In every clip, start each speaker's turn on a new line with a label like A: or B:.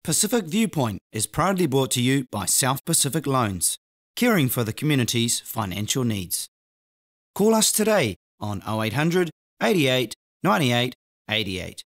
A: Pacific Viewpoint is proudly brought to you by South Pacific Loans, caring for the community's financial needs. Call us today on 0800 88 98 88.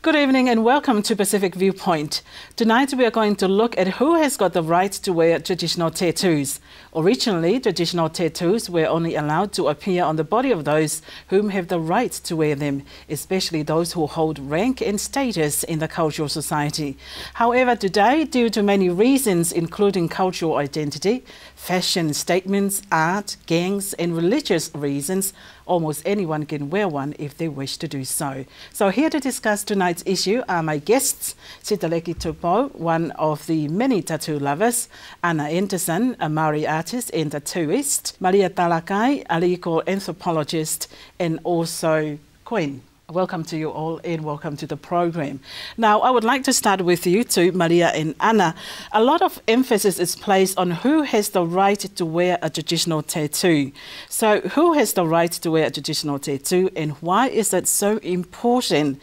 B: Good evening and welcome to Pacific Viewpoint. Tonight we are going to look at who has got the right to wear traditional tattoos. Originally, traditional tattoos were only allowed to appear on the body of those whom have the right to wear them, especially those who hold rank and status in the cultural society. However, today, due to many reasons including cultural identity, fashion statements, art, gangs and religious reasons, almost anyone can wear one if they wish to do so. So here to discuss tonight's issue are my guests, Sitaleki Tupo, one of the many tattoo lovers, Anna Anderson, a Maori artist and tattooist, Maria Talakai, a legal anthropologist, and also Queen. Welcome to you all and welcome to the program. Now, I would like to start with you two, Maria and Anna. A lot of emphasis is placed on who has the right to wear a traditional tattoo. So who has the right to wear a traditional tattoo and why is it so important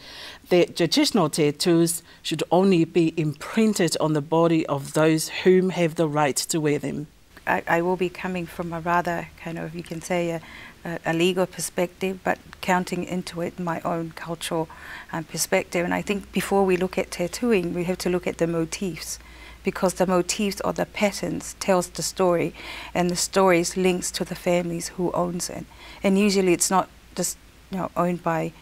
B: that traditional tattoos should only be imprinted on the body of those whom have the right to wear them?
C: I will be coming from a rather kind of, you can say, a legal perspective, but counting into it my own cultural perspective. And I think before we look at tattooing, we have to look at the motifs, because the motifs or the patterns tells the story, and the stories links to the families who owns it. And usually it's not just owned by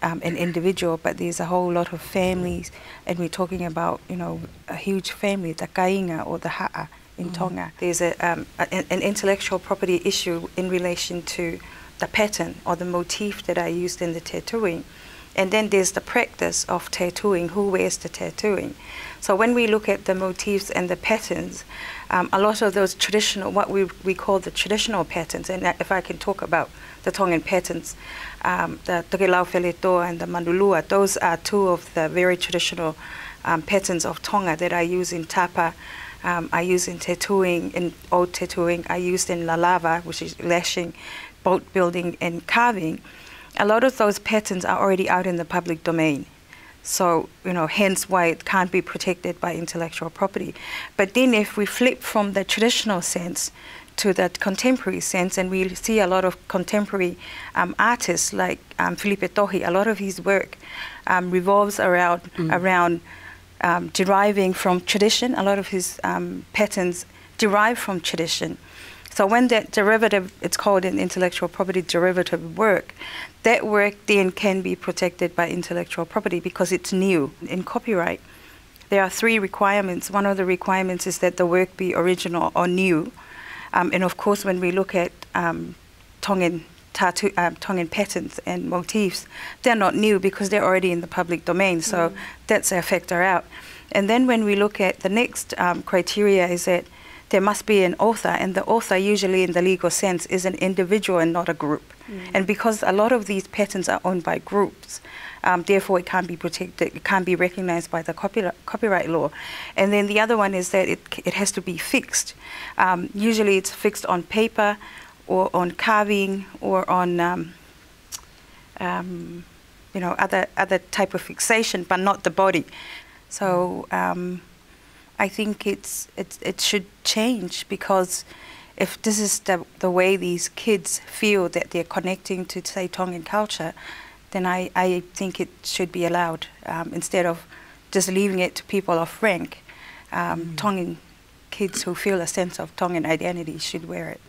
C: an individual, but there's a whole lot of families, and we're talking about a huge family, the kainga or the ha'a in Tonga. There's an intellectual property issue in relation to the pattern or the motif that I used in the tattooing. And then there's the practice of tattooing, who wears the tattooing. So when we look at the motifs and the patterns, a lot of those traditional, what we call the traditional patterns, and if I can talk about the Tongan patterns, the Tokelau Wheletoa and the Mandulua, those are two of the very traditional patterns of Tonga that I use in tapa. I use in tattooing, in old tattooing. I used in lalava, which is lashing, boat building and carving. A lot of those patterns are already out in the public domain. So, hence why it can't be protected by intellectual property. But then if we flip from the traditional sense to the contemporary sense, and we see a lot of contemporary artists like Filipe Tohi, a lot of his work revolves around deriving from tradition. A lot of his patterns derive from tradition. So when that derivative, it's called an intellectual property derivative work, that work then can be protected by intellectual property because it's new. In copyright, there are 3 requirements. One of the requirements is that the work be original or new. And of course, when we look at Tongan patterns and motifs, they're not new because they're already in the public domain, so that's a factor out. And then when we look at the next criteria is that there must be an author, and the author usually in the legal sense is an individual and not a group. And because a lot of these patterns are owned by groups, therefore it can't be protected, it can't be recognized by the copyright law. And then the other one is that it has to be fixed. Usually it's fixed on paper, or on carving, or on other type of fixation, but not the body. So I think it should change, because if this is the way these kids feel that they're connecting to, say, Tongan culture, then I think it should be allowed, instead of just leaving it to people of rank. Tongan kids who feel a sense of Tongan identity should wear it.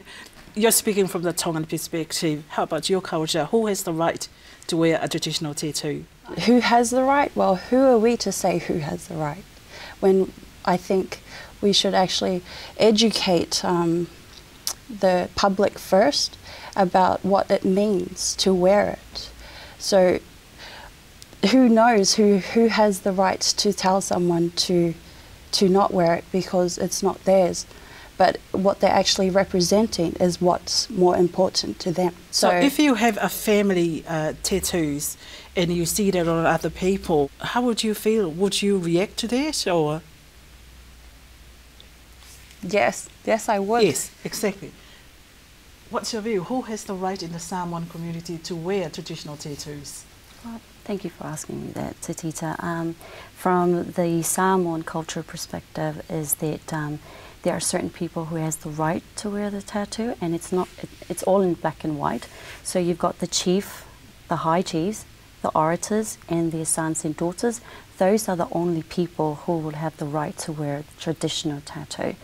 B: You're speaking from the Tongan perspective. How about your culture? Who has the right to wear a traditional tattoo?
D: Who has the right? Well, who are we to say who has the right? When I think we should actually educate the public first about what it means to wear it. So who knows who has the right to tell someone to not wear it because it's not theirs? But what they're actually representing is what's more important to them.
B: So if you have a family tattoos and you see that on other people, how would you feel? Would you react to that, or?
D: Yes, yes, I would.
B: Yes, exactly. What's your view? Who has the right in the Samoan community to wear traditional tattoos?
E: Well, thank you for asking me that, Tatita. From the Samoan culture perspective is that there are certain people who has the right to wear the tattoo, and it's all in black and white. So you've got the chief, the high chiefs, the orators, and their sons and daughters. Those are the only people who will have the right to wear a traditional tattoo.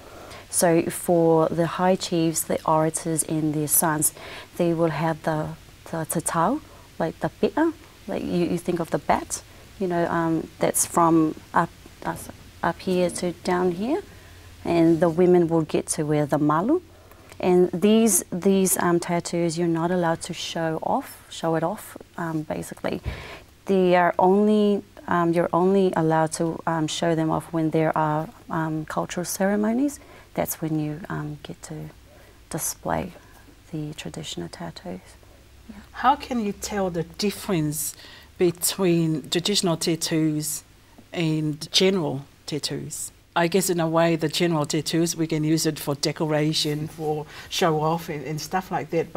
E: So for the high chiefs, the orators, and their sons, they will have the tatau, like the pea, like you think of the bat, you know, that's from up here to down here, and the women will get to wear the malu. And these tattoos, you're not allowed to show it off, basically. They are only, you're only allowed to show them off when there are cultural ceremonies. That's when you get to display the traditional tattoos. Yeah.
B: How can you tell the difference between traditional tattoos and general tattoos? I guess in a way the general tattoos, we can use it for decoration, for show off and stuff like that.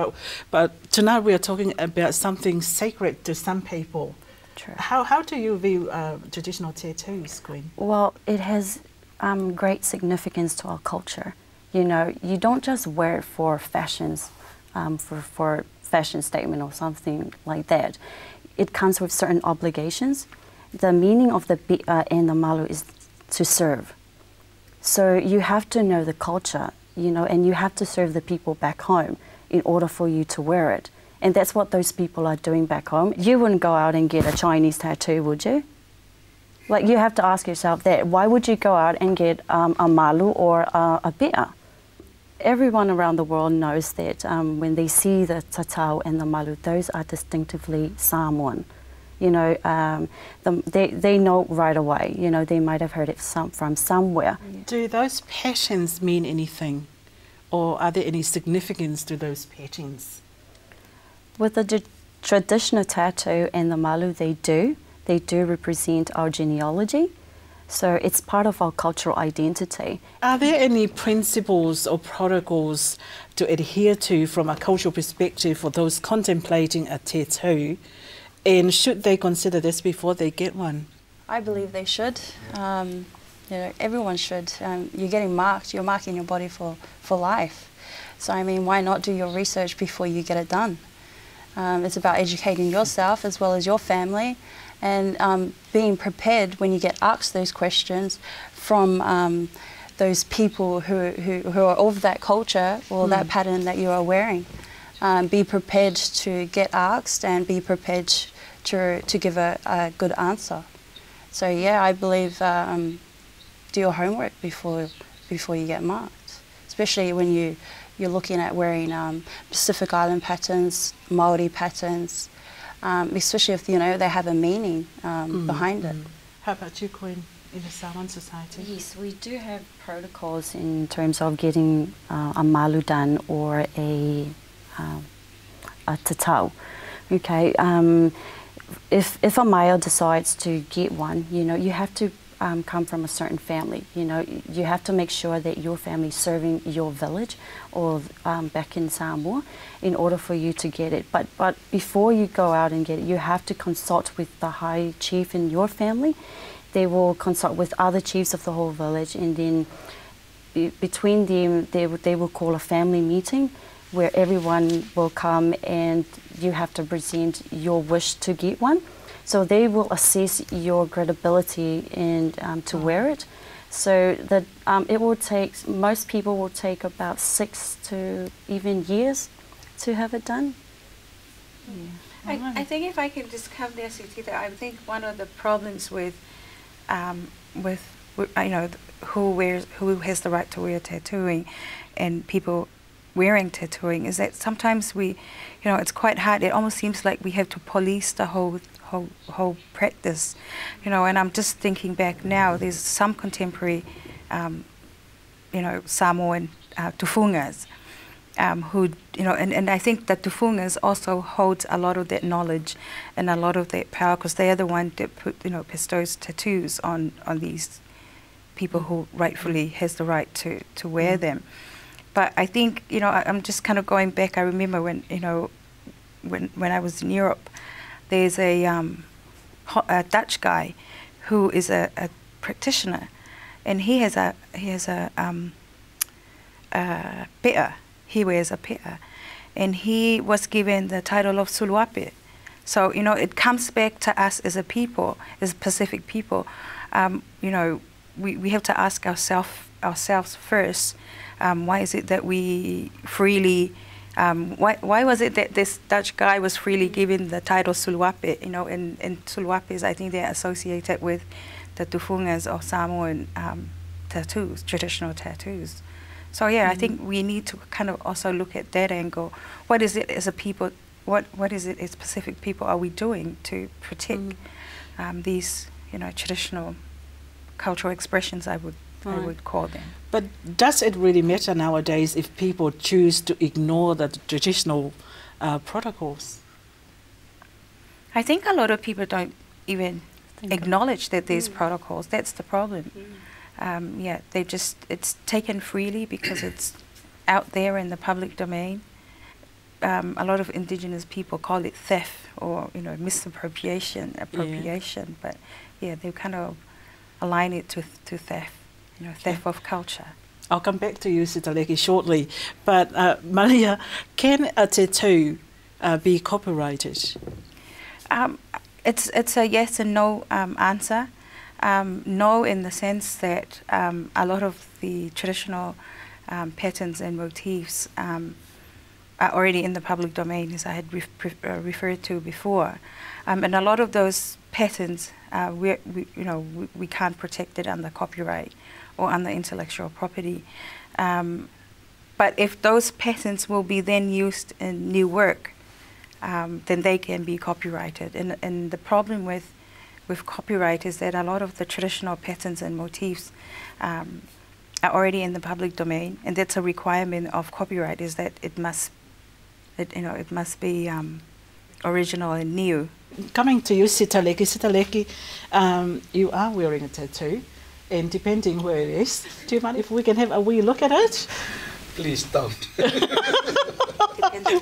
B: But tonight we are talking about something sacred to some people.
E: True.
B: How do you view traditional tattoos, Queen?
E: Well, it has great significance to our culture. You know, you don't just wear it for fashions, for fashion statement or something like that. It comes with certain obligations. The meaning of the bi'a and the malu is to serve. So you have to know the culture, you know, and you have to serve the people back home in order for you to wear it. And that's what those people are doing back home. You wouldn't go out and get a Chinese tattoo, would you? Like, you have to ask yourself that. Why would you go out and get a malu or a bi'a? Everyone around the world knows that when they see the tatau and the malu, those are distinctively Samoan. You know, they know right away. You know, they might have heard it from somewhere.
B: Do those patterns mean anything? Or are there any significance to those patterns?
E: With the traditional tattoo and the malu, they do represent our genealogy. So it's part of our cultural identity.
B: Are there any principles or protocols to adhere to from a cultural perspective for those contemplating a tattoo? And should they consider this before they get one?
D: I believe they should. You know, everyone should. You're getting marked. You're marking your body for life. So I mean, why not do your research before you get it done? It's about educating yourself as well as your family, and being prepared when you get asked those questions from those people who are of that culture or that pattern that you are wearing. Be prepared to get asked and be prepared to give a good answer. So yeah, I believe do your homework before you get marked, especially when you're looking at wearing Pacific Island patterns, Maori patterns, especially if, you know, they have a meaning behind it.
B: How about you, Queen, in the Samoan society?
E: Yes, we do have protocols in terms of getting a malu done or a tatau. Okay, if a male decides to get one, you know, you have to come from a certain family. You know, you have to make sure that your family's serving your village or back in Samoa in order for you to get it. But before you go out and get it, you have to consult with the high chief in your family. They will consult with other chiefs of the whole village, and then between them, they will call a family meeting where everyone will come and you have to present your wish to get one. So they will assess your credibility and to wear it. So that it will take, most people will take about 6 to even years to have it done.
C: Yeah. I think if I can just come there, Sutita, I think one of the problems with you know, who has the right to wear tattooing and people wearing tattooing is that sometimes we, you know, it's quite hard. It almost seems like we have to police the whole practice, you know. And I'm just thinking back now. There's some contemporary, you know, Samoan tufungas who, you know, and I think that tufungas also hold a lot of that knowledge and a lot of that power because they are the one that bestows tattoos on these people who rightfully has the right to wear them. But I think, you know, I'm just kind of going back. I remember when, you know, when I was in Europe, there's a Dutch guy who is a practitioner, and he has a pea. He wears a pea, and he was given the title of Suluape. So, you know, it comes back to us as a people, as Pacific people. You know, we have to ask ourselves first, why is it that we freely, why was it that this Dutch guy was freely given the title Suluape? You know, and Suluapes, I think they're associated with the tufungas or Samoan tattoos, traditional tattoos. So yeah, I think we need to kind of also look at that angle. What is it as a people? What is it as Pacific people are we doing to protect these, you know, traditional cultural expressions? I would call them.
B: But does it really matter nowadays if people choose to ignore the traditional protocols?
C: I think a lot of people don't even acknowledge that there's protocols. That's the problem. Yeah, it's taken freely because it's out there in the public domain. A lot of Indigenous people call it theft or, you know, misappropriation, appropriation. But yeah, they kind of align it to theft, you know, theft of culture.
B: I'll come back to you, Sitaleki, shortly. But Malia, can a tattoo be copyrighted?
C: It's a yes and no answer. No, in the sense that a lot of the traditional patterns and motifs are already in the public domain, as I had referred to before, and a lot of those patterns, we can't protect it under copyright or under intellectual property. But if those patterns will be then used in new work, then they can be copyrighted. And the problem with copyright is that a lot of the traditional patterns and motifs are already in the public domain, and that's a requirement of copyright, is that it must be original and new.
B: Coming to you, Sitaleki. Sitaleki, you are wearing a tattoo, and depending where it is, do you mind if we can have a wee look at it?
F: Please don't.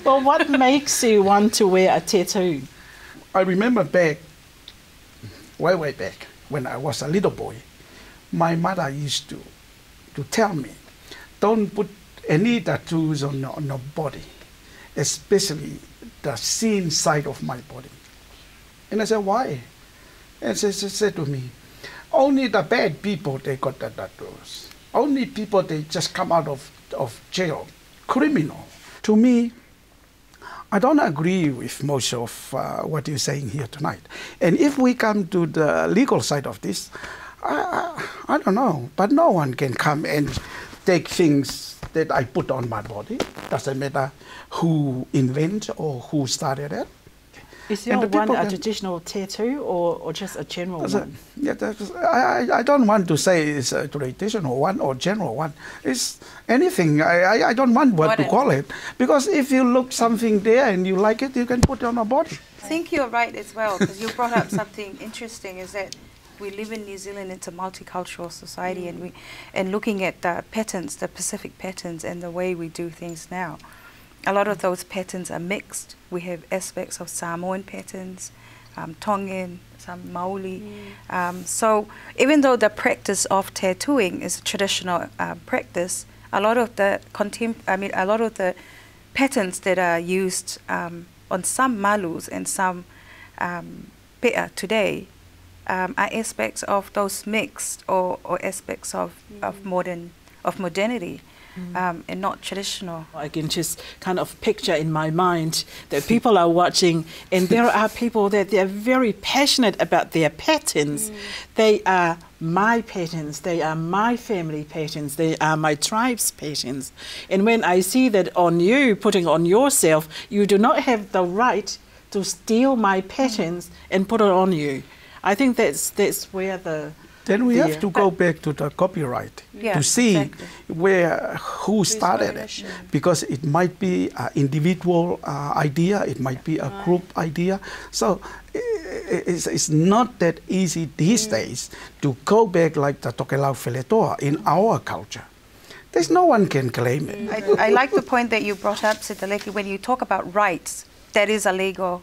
B: Well, what makes you want to wear a tattoo?
F: I remember back, way back, when I was a little boy, my mother used to tell me, don't put any tattoos on your body, especially the seen side of my body. And I said, why? And she said to me, only the bad people, they got the tattoos. Only people, they just come out of jail, criminal. To me, I don't agree with most of what you're saying here tonight. And if we come to the legal side of this, I don't know, but no one can come and take things that I put on my body. Doesn't matter who invented or who started it.
B: Is your one a traditional tattoo or just a general one?
F: Yeah, I don't want to say it's a traditional one or general one. It's anything. I don't want what to call it. Because if you look something there and you like it, you can put it on a body.
C: I think you're right as well, because you brought up something interesting, is that we live in New Zealand, it's a multicultural society, and looking at the patterns, the Pacific patterns and the way we do things now. A lot of those patterns are mixed. We have aspects of Samoan patterns, Tongan, some Maoli. So even though the practice of tattooing is a traditional practice, a lot of the patterns that are used on some malus and some pea today are aspects of those mixed or aspects of modernity. And not traditional.
B: I can just kind of picture in my mind that people are watching, and there are people that they're very passionate about their patterns. They are my patterns, they are my family patterns, they are my tribe's patterns. And when I see that on you, putting on yourself, you do not have the right to steal my patterns and put it on you. I think that's where the...
F: Then we have to go back to the copyright to see who started it, because it might be an individual idea, it might be a group idea. So it's not that easy these days to go back like the Tokelau Wheletoa in our culture. There's no one can claim it.
C: I like the point that you brought up, Sitaleki, when you talk about rights, that is a legal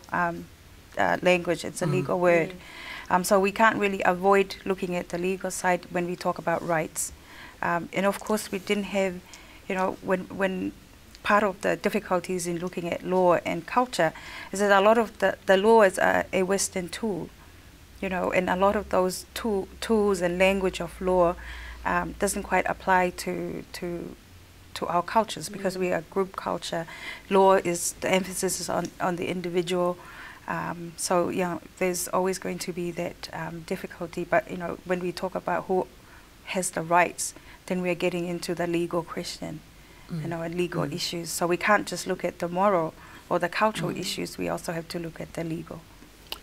C: language, it's a legal word. So we can't really avoid looking at the legal side when we talk about rights. And of course we didn't have, you know, when part of the difficulties in looking at law and culture is that a lot of the law is a Western tool, you know, and a lot of those tools and language of law doesn't quite apply to our cultures, because we are group culture. Law is, the emphasis is on the individual. So, you know, there's always going to be that difficulty. But, you know, when we talk about who has the rights, then we're getting into the legal question, you know, and legal issues. So we can't just look at the moral or the cultural issues. We also have to look at the legal.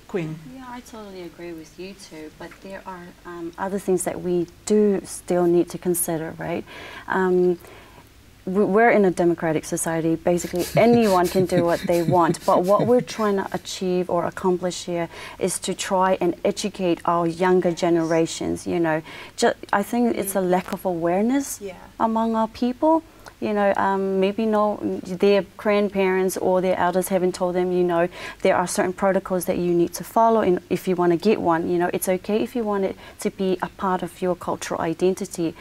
B: Queen.
E: Yeah, I totally agree with you too, but there are other things that we do still need to consider, right? We're in a democratic society. Basically, anyone can do what they want, but what we're trying to achieve or accomplish here is to try and educate our younger generations, you know. I think it's a lack of awareness among our people. You know, maybe their grandparents or their elders haven't told them, you know, there are certain protocols that you need to follow, and if you want to get one, you know, it's okay if you want it to be a part of your cultural identity,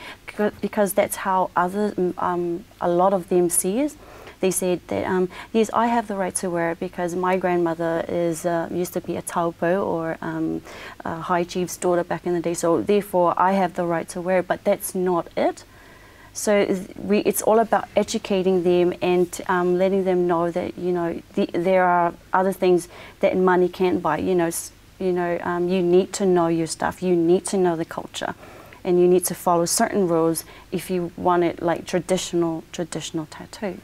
E: because that's how a lot of them see it. They said that, yes, I have the right to wear it because my grandmother used to be a taupo or a high chief's daughter back in the day, so therefore I have the right to wear it, but that's not it. So it's all about educating them and letting them know that, you know, there are other things that money can't buy. You need to know your stuff. You need to know the culture, and you need to follow certain rules if you want it like traditional tattoo.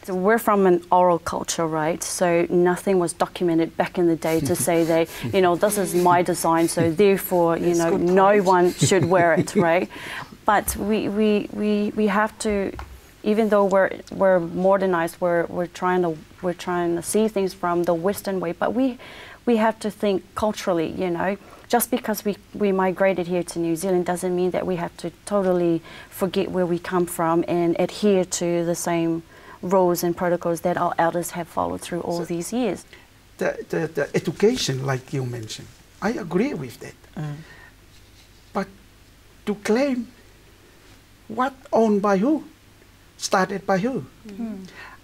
E: So we're from an oral culture, right? So nothing was documented back in the day to say that, you know, this is my design, so therefore, you know, no one should wear it, right? But we have to, even though we're modernized, we're trying to see things from the Western way, but we have to think culturally, you know. Just because we migrated here to New Zealand doesn't mean that we have to totally forget where we come from and adhere to the same rules and protocols that our elders have followed through all these years.
F: The education, like you mentioned, I agree with that. But to claim what owned by who, started by who?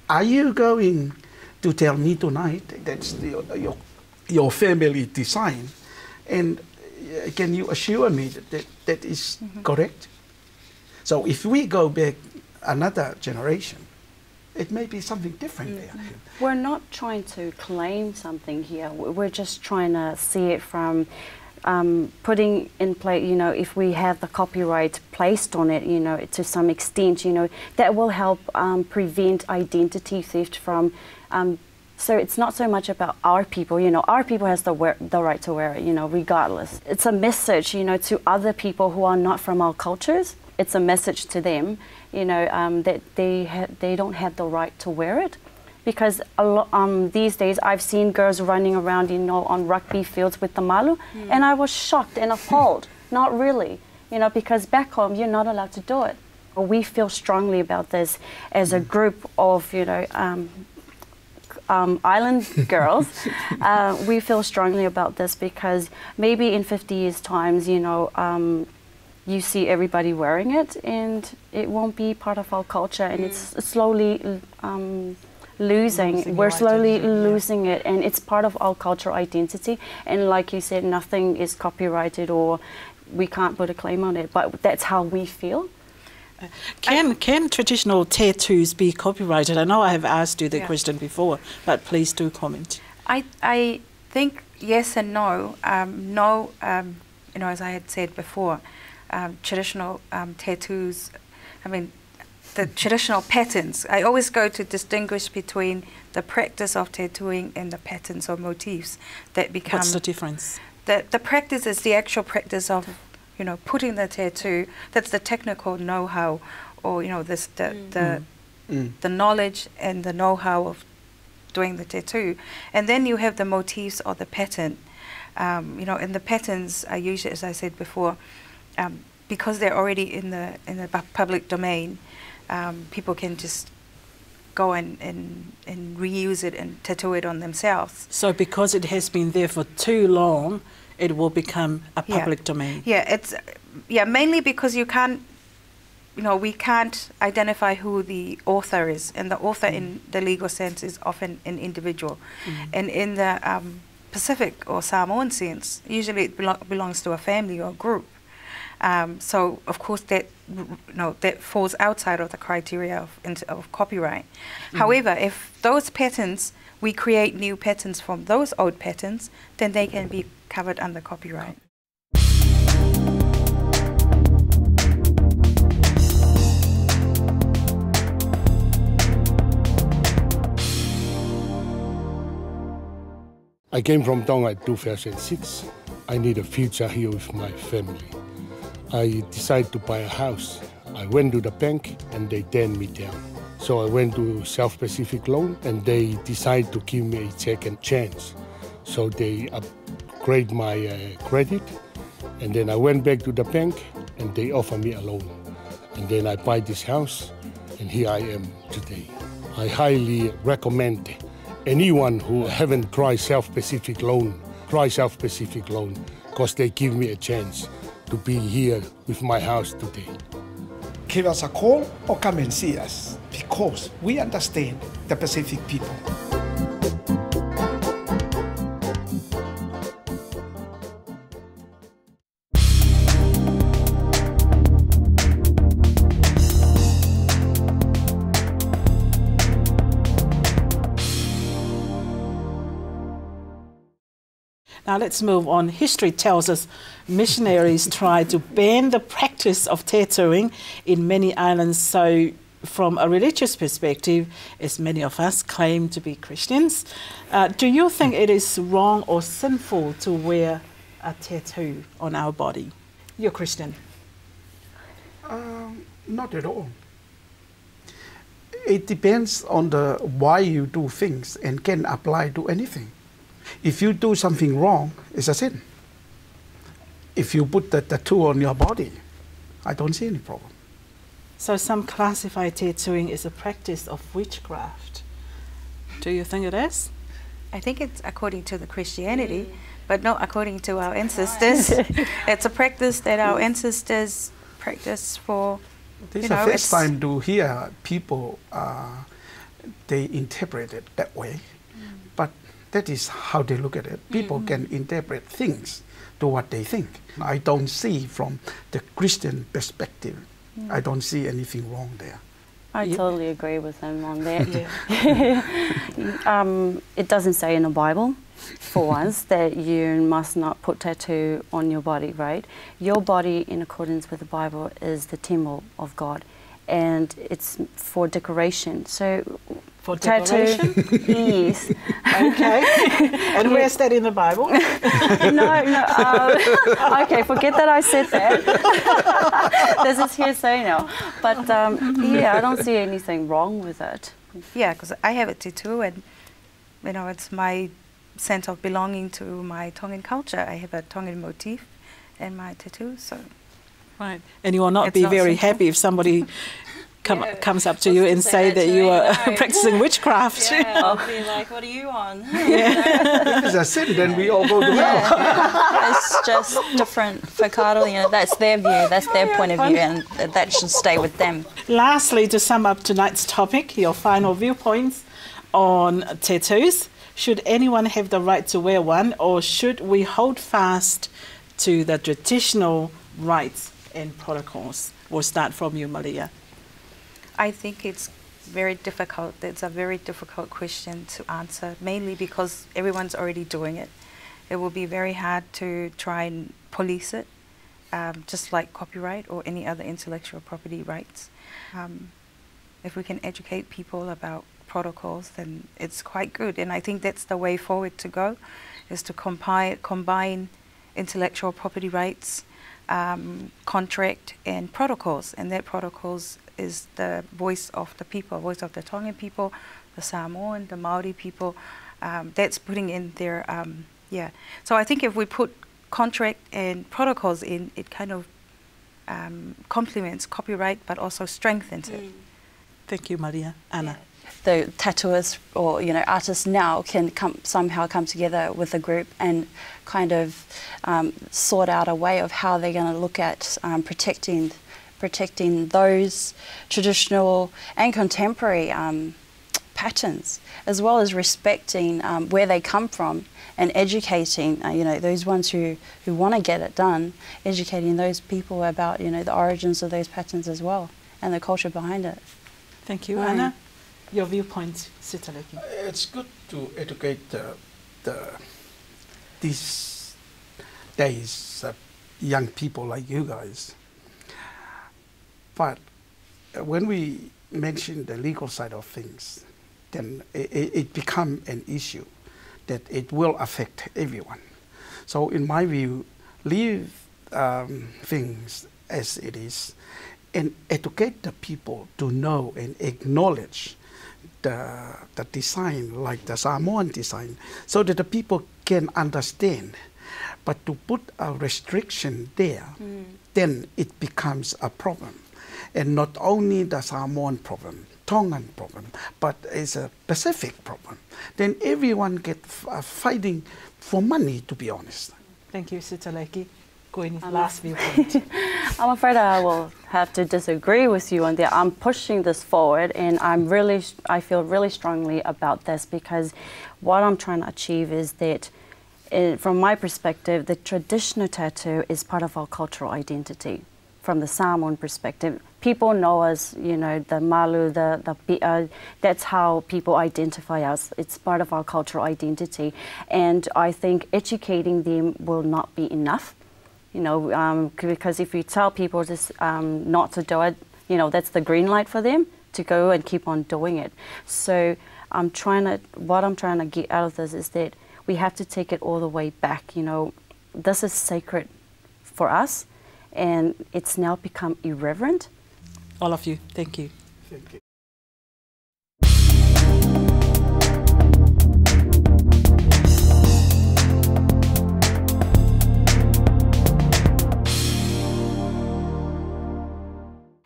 F: Are you going to tell me tonight that's your family design, and can you assure me that is correct? So if we go back another generation, it may be something different there.
E: We're not trying to claim something here. We're just trying to see it from putting in place, you know, if we have the copyright placed on it, you know, to some extent, you know, that will help prevent identity theft from, so it's not so much about our people, you know, our people has the right to wear it, you know, regardless. It's a message, you know, to other people who are not from our cultures. It's a message to them, you know, that they don't have the right to wear it. Because these days I've seen girls running around, you know, on rugby fields with the malu, and I was shocked and appalled. Not really, you know, because back home you're not allowed to do it. We feel strongly about this as a group of, you know, island girls. We feel strongly about this because maybe in 50 years' times, you know, you see everybody wearing it, and it won't be part of our culture, and it's slowly we're slowly losing it, and it's part of our cultural identity. And like you said, nothing is copyrighted or we can't put a claim on it, but that's how we feel.
B: Can traditional tattoos be copyrighted? I know I have asked you the question before, but please do comment.
C: I think yes and no. You know, as I had said before, traditional tattoos, I mean, the traditional patterns. I always go to distinguish between the practice of tattooing and the patterns or motifs that become...
B: What's the difference?
C: The practice is the actual practice of, you know, putting the tattoo. That's the technical know-how, or, you know, the knowledge and the know-how of doing the tattoo. And then you have the motifs or the pattern. You know, and the patterns are usually, as I said before, because they're already in the public domain, people can just go and reuse it and tattoo it on themselves.
B: So because it has been there for too long, it will become a public domain.
C: Yeah, it's mainly because you can't, you know, we can't identify who the author is, and the author in the legal sense is often an individual, and in the Pacific or Samoan sense, usually it belongs to a family or a group. So of course that that falls outside of the criteria of copyright. However, if those patterns, we create new patterns from those old patterns, then they can be covered under copyright.
G: I came from Tonga in 2006. I need a future here with my family. I decided to buy a house. I went to the bank and they turned me down. So I went to South Pacific Loan and they decided to give me a second chance. So they upgrade my credit, and then I went back to the bank and they offered me a loan. And then I buy this house and here I am today. I highly recommend anyone who haven't tried South Pacific Loan, try South Pacific Loan, because they give me a chance to be here with my house today.
F: Give us a call or come and see us, because we understand the Pacific people.
B: Now let's move on. History tells us missionaries tried to ban the practice of tattooing in many islands. So from a religious perspective, as many of us claim to be Christians, do you think it is wrong or sinful to wear a tattoo on our body? You're Christian.
F: Not at all. It depends on the why you do things and can apply to anything. If you do something wrong, it's a sin. If you put the tattoo on your body, I don't see any problem.
B: So some classify tattooing as a practice of witchcraft. Do you think it is?
C: I think it's according to the Christianity, but not according to our ancestors. It's a practice that our ancestors practiced for.
F: This is the first time to hear people, they interpret it that way. But that is how they look at it. People can interpret things to what they think. I don't see from the Christian perspective, I don't see anything wrong there.
E: I totally agree with him on that. It doesn't say in the Bible, for once, that you must not put tattoo on your body, right? Your body, in accordance with the Bible, is the temple of God, and it's for decoration. So,
B: for decoration?
E: Yes.
B: Okay. And where's that in the Bible?
E: Okay, forget that I said that. This is hearsay now. But yeah, I don't see anything wrong with it.
C: Yeah, because I have a tattoo, and you know, it's my sense of belonging to my Tongan culture. I have a Tongan motif in my tattoo, so.
B: Right, and you will not be very happy if somebody comes up to you and say that you are practicing witchcraft.
H: Yeah, I'll be like, what are you on?
F: If it's a sin, then we all go to hell.
H: It's just different for Karo, you know, that's their view, that's their point of view, and that should stay with them.
B: Lastly, to sum up tonight's topic, your final viewpoints on tattoos. Should anyone have the right to wear one, or should we hold fast to the traditional rights and protocols? We'll start from you, Malia.
C: I think it's very difficult. It's a very difficult question to answer, mainly because everyone's already doing it. It will be very hard to try and police it, just like copyright or any other intellectual property rights. If we can educate people about protocols, then it's quite good. And I think that's the way forward to go, is to combine intellectual property rights, contract and protocols. And that protocols is the voice of the people, voice of the Tongan people, the Samoan, the Maori people. That's putting in their Yeah. So I think if we put contract and protocols in, it kind of complements copyright, but also strengthens it.
B: Thank you, Maria. Anna.
D: The tattooists or artists now can somehow come together with a group and kind of sort out a way of how they're going to look at protecting those traditional and contemporary patterns, as well as respecting where they come from and educating those ones who want to get it done, educating those people about the origins of those patterns as well and the culture behind it.
B: Thank you, Anna. Your viewpoint, Sitaleki.
F: It's good to educate these days young people like you guys. But when we mention the legal side of things, then it becomes an issue that it will affect everyone. So in my view, leave things as it is and educate the people to know and acknowledge the design, like the Samoan design, so that the people can understand. But to put a restriction there, then it becomes a problem. And not only the Samoan problem, Tongan problem, but it's a Pacific problem. Then everyone get fighting for money, to be honest.
B: Thank you, Sitaleki. Koini, last viewpoint.
E: I'm afraid I will have to disagree with you on that. I'm pushing this forward, and I feel really strongly about this, because what I'm trying to achieve is that, from my perspective, the traditional tattoo is part of our cultural identity. From the Samoan perspective, people know us, the malu, the pi'a, that's how people identify us. It's part of our cultural identity. And I think educating them will not be enough. Because if you tell people just not to do it, that's the green light for them to go and keep on doing it. So what I'm trying to get out of this is that we have to take it all the way back. This is sacred for us, and it's now become irreverent.
B: All of you, thank you.
F: Thank you.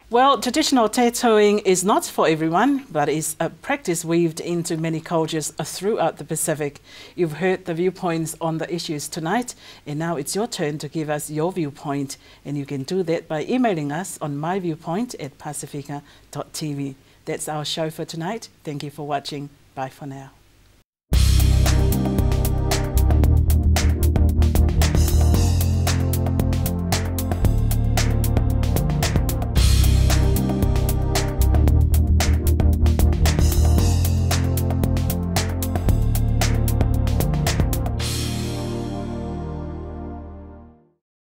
B: Well, traditional tattooing is not for everyone, but is a practice weaved into many cultures throughout the Pacific. You've heard the viewpoints on the issues tonight, and now it's your turn to give us your viewpoint, and you can do that by emailing us on myviewpoint@pacifica.tv. That's our show for tonight. Thank you for watching. Bye for now.